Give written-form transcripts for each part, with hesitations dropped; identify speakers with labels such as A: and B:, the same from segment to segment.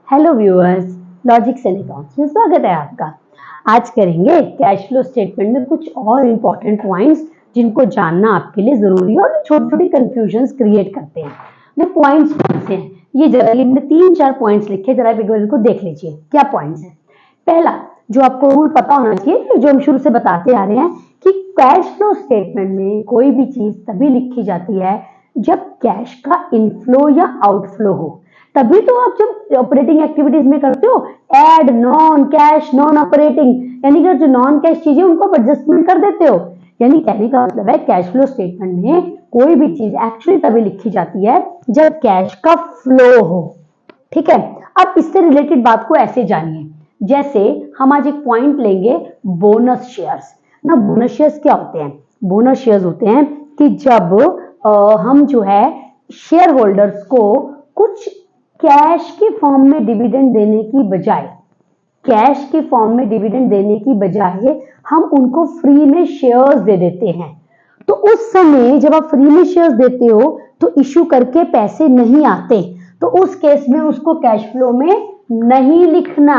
A: Hello viewers, logics and accounts में स्वागत है आपका। आज करेंगे कैश फ्लो स्टेटमेंट में कुछ और इम्पोर्टेंट पॉइंट्स जिनको जानना आपके लिए जरूरी है और छोटी छोटी कंफ्यूजन्स क्रिएट करते हैं। वो पॉइंट्स कौन से हैं? ये जरा इनमें 3-4 पॉइंट्स लिखे, जरा एक बार इनको देख लीजिए क्या पॉइंट्स हैं। पहला जो आपको रूल पता होना चाहिए, जो हम शुरू से बताते आ रहे हैं कि कैश फ्लो स्टेटमेंट में कोई भी चीज तभी लिखी जाती है जब कैश का इनफ्लो या आउटफ्लो हो। तभी तो आप जब ऑपरेटिंग एक्टिविटीज में करते हो add non cash non operating, यानी कि जो नॉन कैश चीजें उनको एडजस्टमेंट कर देते हो। यानी कहने का मतलब है कैश फ्लो स्टेटमेंट में कोई भी चीज एक्चुअली तभी लिखी जाती है जब कैश का फ्लो हो। ठीक है, अब इससे रिलेटेड बात को ऐसे जानिए, जैसे हम आज एक पॉइंट लेंगे बोनस शेयर्स। ना बोनस शेयर्स क्या होते हैं? बोनस शेयर्स होते हैं कि जब हम जो है शेयर होल्डर्स को कुछ कैश के फॉर्म में डिविडेंड देने की बजाय हम उनको फ्री में शेयर्स दे देते हैं। तो उस समय जब आप फ्री में शेयर्स देते हो तो इश्यू करके पैसे नहीं आते, तो उस केस में उसको कैश फ्लो में नहीं लिखना।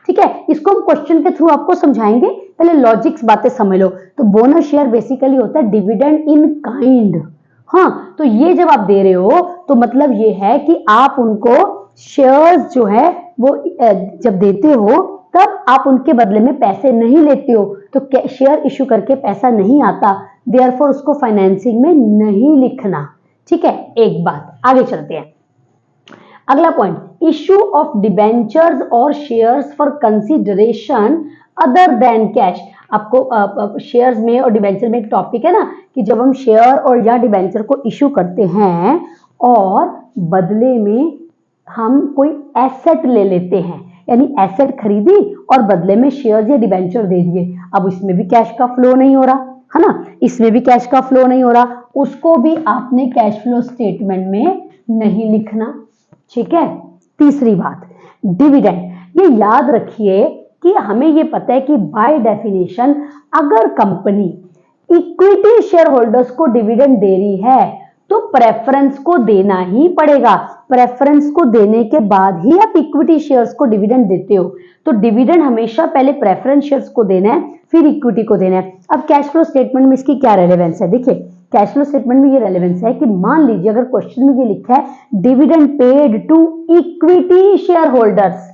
A: ठीक है, इसको हम क्वेश्चन के थ्रू आपको समझाएंगे, पहले लॉजिक्स बातें समझ लो। तो बोनस शेयर बेसिकली होता है डिविडेंड इन काइंड। हाँ, तो ये जब आप दे रहे हो तो मतलब ये है कि आप उनको शेयर्स जो है वो जब देते हो तब आप उनके बदले में पैसे नहीं लेते हो, तो शेयर इश्यू करके पैसा नहीं आता, देयरफॉर उसको फाइनेंसिंग में नहीं लिखना। ठीक है, एक बात, आगे चलते हैं। अगला पॉइंट, इश्यू ऑफ डिबेंचर्स और shares for consideration other than cash. आपको शेयर्स में और डिबेंचर में एक टॉपिक है ना कि जब हम शेयर और या डिबेंचर को इश्यू करते हैं और बदले में हम कोई एसेट ले लेते हैं, यानी एसेट खरीदी और बदले में शेयर्स या डिबेंचर दे दिए। अब इसमें भी कैश का फ्लो नहीं हो रहा है ना, इसमें भी कैश का फ्लो नहीं हो रहा, उसको भी आपने कैश फ्लो स्टेटमेंट में नहीं लिखना। ठीक है, तीसरी बात, डिविडेंड। ये याद रखिए कि हमें ये पता है कि बाय डेफिनेशन अगर कंपनी इक्विटी शेयर होल्डर्स को डिविडेंड दे रही है तो प्रेफरेंस को देना ही पड़ेगा। प्रेफरेंस को देने के बाद ही आप इक्विटी शेयर्स को डिविडेंड देते हो, तो डिविडेंड हमेशा पहले प्रेफरेंस शेयर्स को देना है फिर इक्विटी को देना है। अब कैश फ्लो स्टेटमेंट में इसकी क्या रेलेवेंस है? देखिए, कैश फ्लो स्टेटमेंट में ये रेलेवेंस है कि मान लीजिए अगर क्वेश्चन में ये लिखा है dividend paid to equity share holders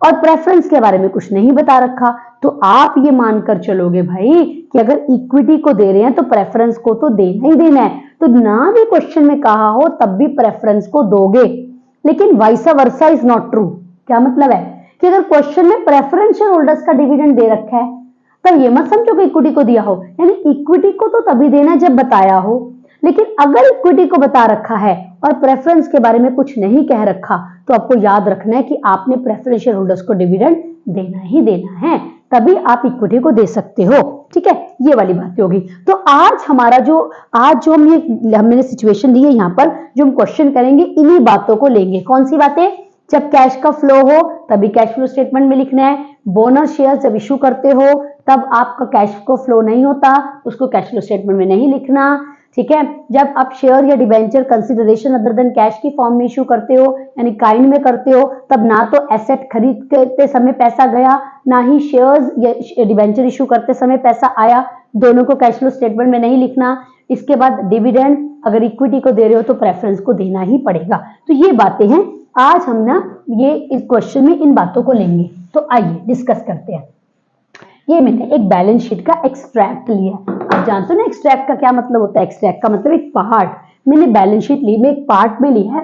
A: और प्रेफरेंस के बारे में कुछ नहीं बता रखा, तो आप ये मानकर चलोगे भाई कि अगर इक्विटी को दे रहे हैं तो प्रेफरेंस को तो देना ही देना है, तो ना भी क्वेश्चन में कहा हो तब भी प्रेफरेंस को दोगे। लेकिन vice versa is not true. क्या मतलब है कि अगर क्वेश्चन में प्रेफरेंस शेयर होल्डर्स का डिविडेंड दे रखा है तब ये मत समझो कि इक्विटी को दिया हो, यानी इक्विटी को तो तभी देना जब बताया हो। लेकिन अगर इक्विटी को बता रखा है और प्रेफरेंस के बारे में कुछ नहीं कह रखा तो आपको याद रखना है कि आपने प्रेफरेंस शेयर होल्डर्स को डिविडेंड देना ही देना है, तभी आप इक्विटी को दे सकते हो। ठीक है, ये वाली बात होगी। तो आज जो हमने सिचुएशन ली है यहाँ पर, जो हम क्वेश्चन करेंगे इन्हीं बातों को लेंगे। कौन सी बातें? जब कैश का फ्लो हो तभी कैश फ्लो स्टेटमेंट में लिखना है, बोनस शेयर जब इश्यू करते हो तब आपका कैश को फ्लो नहीं होता, उसको कैश फ्लो स्टेटमेंट में नहीं लिखना। ठीक है, जब आप शेयर या debenture consideration other than cash की फॉर्म में इश्यू करते हो यानी काइंड में करते हो, तब ना तो एसेट खरीदते समय पैसा गया, ना ही शेयर्स या डिबेंचर इश्यू करते समय पैसा आया, दोनों को कैश फ्लो स्टेटमेंट में नहीं लिखना। इसके बाद डिविडेंड अगर इक्विटी को दे रहे हो तो प्रेफरेंस को देना ही पड़ेगा। तो ये बातें हैं, आज हम ना ये इस क्वेश्चन में इन बातों को लेंगे। तो आइए डिस्कस करते हैं। ये मैंने एक बैलेंस शीट का एक्सट्रैक्ट लिया। आप जानते हो ना एक्सट्रैक्ट का क्या मतलब होता है? एक्सट्रैक्ट का मतलब एक पार्ट। मैंने बैलेंस शीट ली, मैं एक पार्ट में लिया है।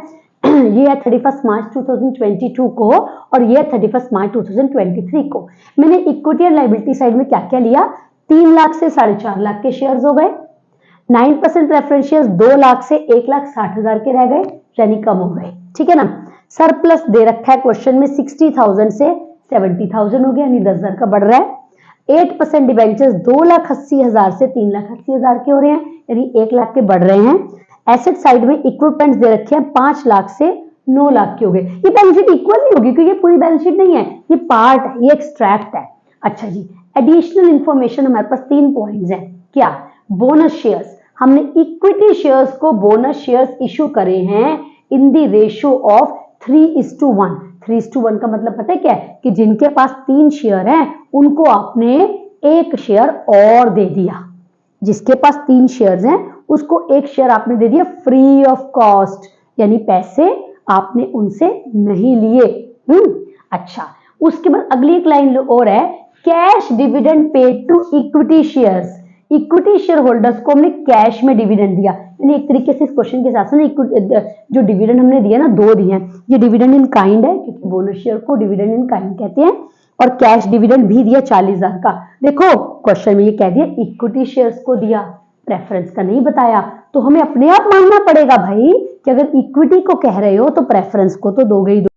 A: ये है 31 मार्च 2022 को और ये है 31 मार्च 2023 को। मैंने इक्विटी और लायबिलिटी साइड में क्या क्या लिया? 3 लाख से 4.5 लाख के शेयर्स हो गए, 9% प्रेफरेंस शेयर्स 2 लाख से 1,60,000 के रह गए, यानी कम हो गए। ठीक है ना। सरप्लस दे रखा है क्वेश्चन में 60,000 से 70,000 हो गया, यानी 10,000 का बढ़ रहा है। 8% डिबेंचर्स 2,80,000 से 3,80,000 के हो रहे हैं, यानी 1 लाख के बढ़ रहे हैं। एसेट साइड में इक्विपमेंट्स दे रखे हैं 5 लाख से 9 लाख के हो गए। ये बैलेंस शीट इक्वल नहीं होगी क्योंकि ये पूरी बैलेंस शीट नहीं है, ये पार्ट है, ये एक्सट्रैक्ट है। अच्छा जी, एडिशनल इंफॉर्मेशन हमारे पास 3 पॉइंट्स हैं। क्या? बोनस शेयर्स, हमने इक्विटी शेयर्स को बोनस शेयर्स इश्यू करे हैं इन द रेशियो ऑफ 3:1। 3:1 का मतलब पता है क्या है कि जिनके पास 3 शेयर हैं उनको आपने 1 शेयर और दे दिया। जिसके पास 3 शेयर्स हैं उसको 1 शेयर आपने दे दिया फ्री ऑफ कॉस्ट, यानी पैसे आपने उनसे नहीं लिए। अच्छा, उसके बाद अगली एक लाइन और है, cash dividend paid to equity shares. Equity share holders को हमने कैश में डिविडेंड दिया, यानी एक तरीके से इस क्वेश्चन के साथ ना जो डिविडेंड हमने दिया ना 2 दिए हैं। ये डिविडेंड इन काइंड है क्योंकि बोनस शेयर को डिविडेंड इन काइंड कहते हैं, और कैश डिविडेंड भी दिया 40,000 का। देखो क्वेश्चन में ये कह दिया इक्विटी शेयर्स को दिया, प्रेफरेंस का नहीं बताया, तो हमें अपने आप मानना पड़ेगा भाई कि अगर इक्विटी को कह रहे हो तो प्रेफरेंस को तो दोगे ही दो,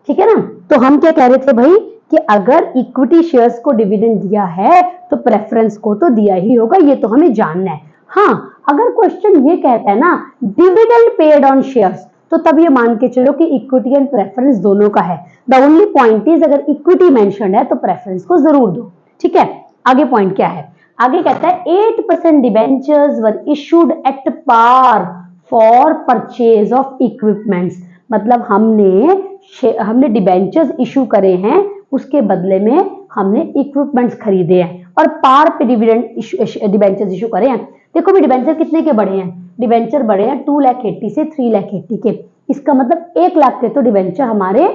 A: ठीक है ना। तो हम क्या कह रहे थे भाई कि अगर इक्विटी शेयर्स को डिविडेंड दिया है तो प्रेफरेंस को तो दिया ही होगा, ये तो हमें जानना है। हाँ, अगर क्वेश्चन ये कहता है ना डिविडेंड पेड ऑन शेयर्स, तो तब ये मान के चलो कि इक्विटी एंड प्रेफरेंस दोनों का है। द ओनली पॉइंट इज अगर इक्विटी मेंशन्ड है तो प्रेफरेंस को जरूर दो, ठीक है। आगे पॉइंट क्या है, आगे कहता है 8% debentures were issued at par for purchase of equipments. मतलब हमने डिबेंचर्स इशू करे हैं, उसके बदले में हमने इक्विपमेंट्स खरीदे हैं और पार पे डिबेंचर्स इशू करे हैं। देखो भी डिबेंचर कितने के बड़े हैं, डिबेंचर बड़े हैं 2,80,000 से 3,80,000 के। इसका मतलब 1 लाख के तो डिबेंचर हमारे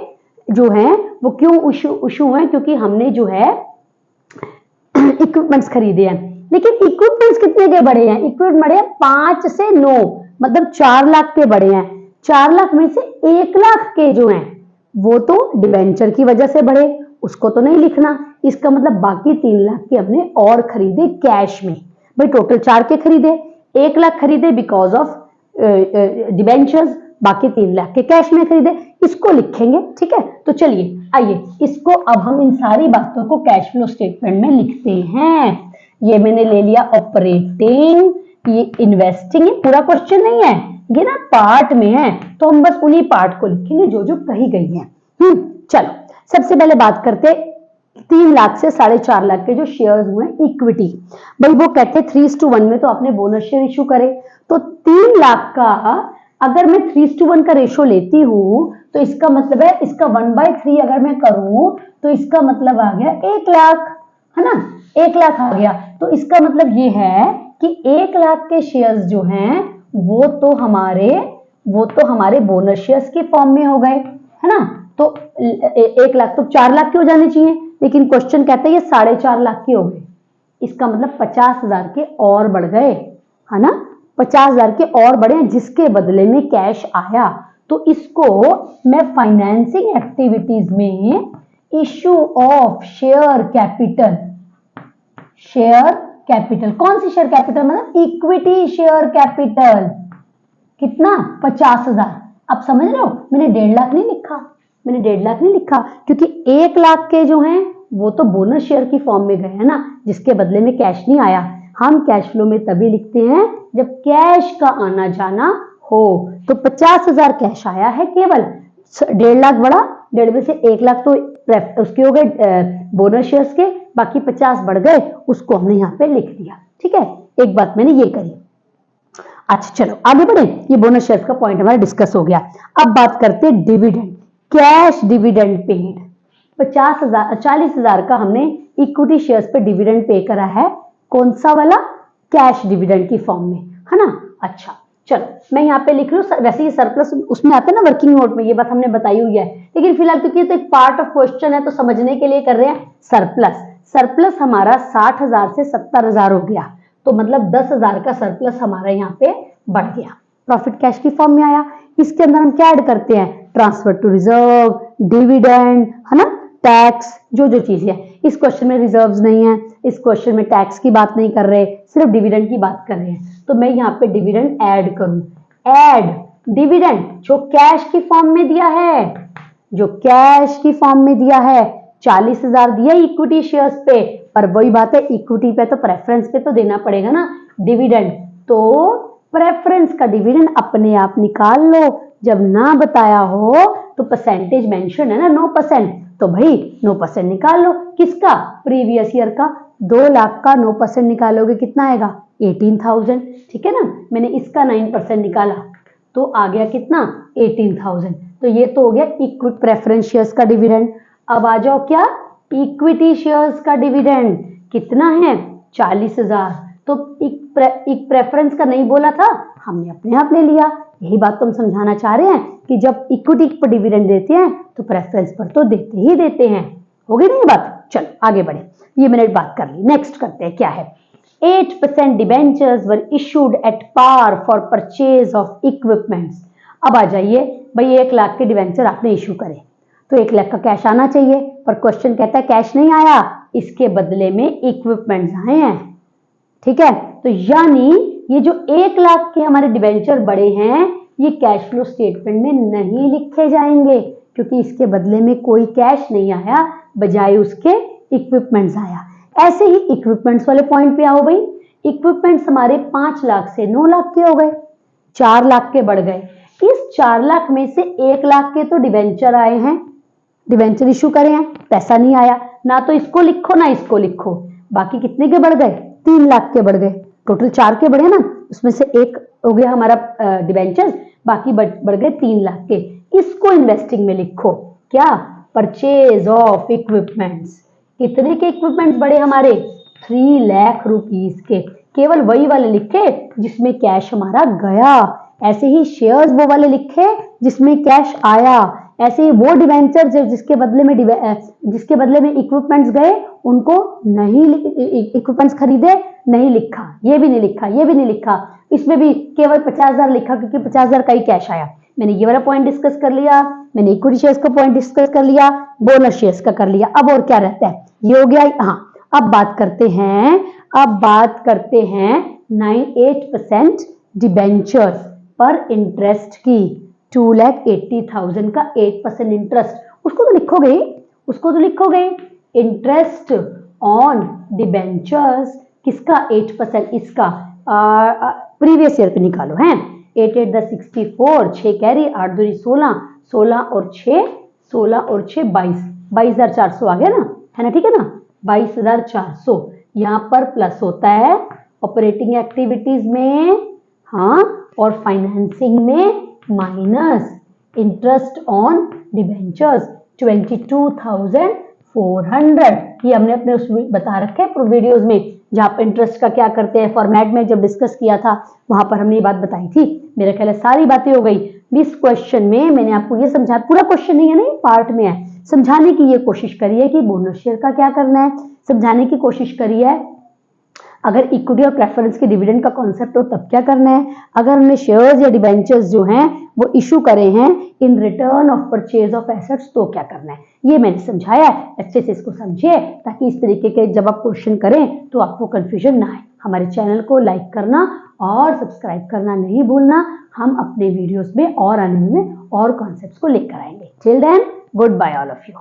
A: जो हैं वो क्यों इशू हुए, क्योंकि हमने जो है इक्विपमेंट्स खरीदे हैं। लेकिन इक्विपमेंट्स कितने के बड़े हैं, इक्विपमेंट बड़े हैं 5 से 9, मतलब 4 लाख के बड़े हैं। 4 लाख में से 1 लाख के जो हैं वो तो डिबेंचर की वजह से बढ़े, उसको तो नहीं लिखना। इसका मतलब बाकी 3 लाख के हमने और खरीदे कैश में। भाई टोटल 4 के खरीदे, 1 लाख खरीदे बिकॉज ऑफ डिबेंचर्स, बाकी 3 लाख के कैश में खरीदे, इसको लिखेंगे, ठीक है। तो चलिए आइए इसको अब हम इन सारी बातों को कैश फ्लो स्टेटमेंट में लिखते हैं। ये मैंने ले लिया ऑपरेटिंग, ये इन्वेस्टिंग, ये पूरा क्वेश्चन नहीं है, ये ना पार्ट में है, तो हम बस उन्हीं पार्ट को लिखेंगे जो जो कही गई है। चलो सबसे पहले बात करते 3 लाख से 4.5 लाख के जो शेयर्स हुए इक्विटी। भाई वो कहते 3:1 में तो आपने बोनस शेयर इशू करे, तो 3 लाख का अगर मैं 3:1 का रेशो लेती हूं तो इसका मतलब है इसका 1/3 अगर मैं करूं तो इसका मतलब आ गया 1 लाख, है ना, 1 लाख आ गया। तो इसका मतलब ये है कि 1 लाख के शेयर्स जो हैं वो तो हमारे बोनस शेयर्स के फॉर्म में हो गए, है ना। तो 1 लाख तो 4 लाख के हो जाने चाहिए, लेकिन क्वेश्चन कहता है ये 4.5 लाख के हो गए। इसका मतलब 50,000 के और बढ़ गए, है ना, 50,000 के और बढ़े, जिसके बदले में कैश आया। तो इसको मैं फाइनेंसिंग एक्टिविटीज में इशू ऑफ शेयर कैपिटल, कौन सी शेयर कैपिटल, मतलब इक्विटी शेयर कैपिटल, कितना 50,000। अब समझ रहे हो, मैंने 1.5 लाख नहीं लिखा, क्योंकि 1 लाख के जो हैं वो तो बोनस शेयर की फॉर्म में गए हैं ना, जिसके बदले में कैश नहीं आया। हम कैश फ्लो में तभी लिखते हैं जब कैश का आना जाना हो। तो 50,000 कैश आया है केवल, 1.5 लाख बढ़ा, 1.5 में से 1 लाख तो उसके हो गए बोनस शेयर्स के, बाकी 50 बढ़ गए, उसको हमने यहाँ पे लिख दिया, ठीक है। एक बात मैंने ये करी। अच्छा चलो आगे बढ़े, ये बोनस शेयर्स का पॉइंट हमारा डिस्कस हो गया। अब बात करते हैं डिविडेंड, कैश डिविडेंड पेड। 40,000 का हमने इक्विटी शेयर्स पे डिविडेंड पे करा है, कौन सा वाला, कैश डिविडेंड की फॉर्म में, है ना। अच्छा चलो मैं यहाँ पे लिख लूँ, वैसे ये सरप्लस उसमें आते हैं ना वर्किंग नोट में, ये बात हमने बताई हुई है, लेकिन फिलहाल क्योंकि तो एक पार्ट ऑफ क्वेश्चन है तो समझने के लिए कर रहे हैं। सरप्लस हमारा 60,000 से 70,000 हो गया, तो मतलब 10,000 का सरप्लस हमारा यहाँ पे बढ़ गया, प्रॉफिट कैश की फॉर्म में आया। इसके अंदर हम क्या ऐड करते हैं, ट्रांसफर टू रिजर्व, डिविडेंड, है ना, टैक्स, जो जो चीजें हैं। इस क्वेश्चन में रिजर्व्स नहीं है, इस क्वेश्चन में टैक्स की बात नहीं कर रहे, सिर्फ डिविडेंड की बात कर रहे हैं। तो मैं यहाँ पे डिविडेंड ऐड करूं, ऐड डिविडेंड जो कैश की फॉर्म में दिया है, 40,000 दिया इक्विटी शेयर्स पे, पर वही बात है इक्विटी पे तो प्रेफरेंस पे तो देना पड़ेगा ना डिविडेंड, तो प्रेफरेंस का डिविडेंड अपने आप निकाल लो। जब ना बताया हो तो परसेंटेज मेंशन है ना 9%, तो भाई 9% निकाल लो। किसका, प्रीवियस ईयर का। 2 लाख का 9% निकालोगे कितना आएगा, 18,000, ठीक है ना। मैंने इसका 9% निकाला तो आ गया कितना, 18,000। तो ये तो हो गया प्रेफरेंस शेयर्स का डिविडेंड। अब आ जाओ क्या, इक्विटी शेयर्स का डिविडेंड कितना है, 40,000। तो एक प्रेफरेंस का नहीं बोला था, हमने अपने आप ले लिया। यही बात तो हम समझाना चाह रहे हैं कि जब इक्विटी पर डिविडेंड देते हैं तो प्रेफरेंस पर तो देते ही देते हैं। हो गई ना ये बात? चलो आगे बढ़े, ये मैंने बात कर ली। नेक्स्ट करते हैं, क्या है, 8% debentures were issued at par for purchase of equipments. अब आ जाइए भाई, 1 लाख के डिबेंचर आपने इशू करे तो 1 लाख का कैश आना चाहिए, पर क्वेश्चन कहता है कैश नहीं आया, इसके बदले में इक्विपमेंट्स आए हैं। ठीक है, तो यानी ये जो 1 लाख के हमारे डिबेंचर बड़े हैं, ये कैश फ्लो स्टेटमेंट में नहीं लिखे जाएंगे क्योंकि इसके बदले में कोई कैश नहीं आया, बजाय उसके इक्विपमेंट्स आया। ऐसे ही इक्विपमेंट्स वाले पॉइंट पे आओ भाई। इक्विपमेंट्स हमारे 5 लाख से 9 लाख के हो गए, 4 लाख के बढ़ गए। इस 4 लाख में से 1 लाख के तो डिबेंचर आए हैं, डिबेंचर इशू करे हैं, पैसा नहीं आया। ना तो इसको लिखो ना इसको लिखो, बाकी कितने के बढ़ गए, 3 लाख के बढ़ गए। टोटल 4 के बढ़े ना, उसमें से 1 हो गया हमारा डिबेंचर, बाकी बढ़ गए 3 लाख के। इसको इन्वेस्टिंग में लिखो, क्या, परचेज ऑफ इक्विपमेंट्स। कितने के इक्विपमेंट्स बढ़े हमारे, 3 लाख रुपीस के। केवल वही वाले लिखे जिसमें कैश हमारा गया। ऐसे ही शेयर्स वो वाले लिखे जिसमें कैश आया। ऐसे ही वो डिबेंचर जिसके बदले में इक्विपमेंट्स गए, उनको नहीं, इक्विपमेंट्स खरीदे नहीं लिखा, ये भी नहीं लिखा, ये भी नहीं लिखा। इसमें भी केवल 50,000 लिखा क्योंकि 50,000 का ही कैश आया। मैंने ये वाला पॉइंट डिस्कस कर लिया, मैंने इक्विटी शेयर्स का पॉइंट डिस्कस कर लिया, बोनस शेयर्स का कर लिया। अब और क्या रहता है, ये हो गया। हाँ, अब बात करते हैं 8% डिबेंचर्स पर इंटरेस्ट की। 2,80,000 का 8% इंटरेस्ट, उसको तो लिखोगे। इंटरेस्ट ऑन डिबेंचर्स किसका, 8%, इसका प्रीवियस ईयर पे निकालो हैं। 8 8 10 64, 6 कैरी, 8 2 16, 16 और 6 22,400 आ गया ना, है ना? ठीक है ना, 22,400 यहाँ पर प्लस होता है ऑपरेटिंग एक्टिविटीज में, हाँ, और फाइनेंसिंग में माइनस इंटरेस्ट ऑन डिबेंचर्स 22,400। ये हमने अपने उस बता रखे हैं वीडियोस में, जहाँ पर इंटरेस्ट का क्या करते हैं फॉर्मेट में जब डिस्कस किया था, वहां पर हमने ये बात बताई थी। मेरे ख्याल सारी बातें हो गई। इस क्वेश्चन में मैंने आपको ये समझा, पूरा क्वेश्चन नहीं है ना, पार्ट में है, समझाने की ये कोशिश करी है कि बोनस शेयर का क्या करना है, समझाने की कोशिश करी है अगर इक्विटी और प्रेफरेंस के डिविडेंड का कॉन्सेप्ट हो तब क्या करना है, अगर हमने शेयर्स या डिबेंचर्स जो हैं वो इशू करे हैं in return of purchase of assets तो क्या करना है, ये मैंने समझाया है। अच्छे से इसको समझिए ताकि इस तरीके के जब आप क्वेश्चन करें तो आपको कंफ्यूजन ना आए। हमारे चैनल को लाइक करना और सब्सक्राइब करना नहीं भूलना। हम अपने वीडियोस में और आने में और कॉन्सेप्ट्स को लेकर आएंगे। Till then, good bye all of you.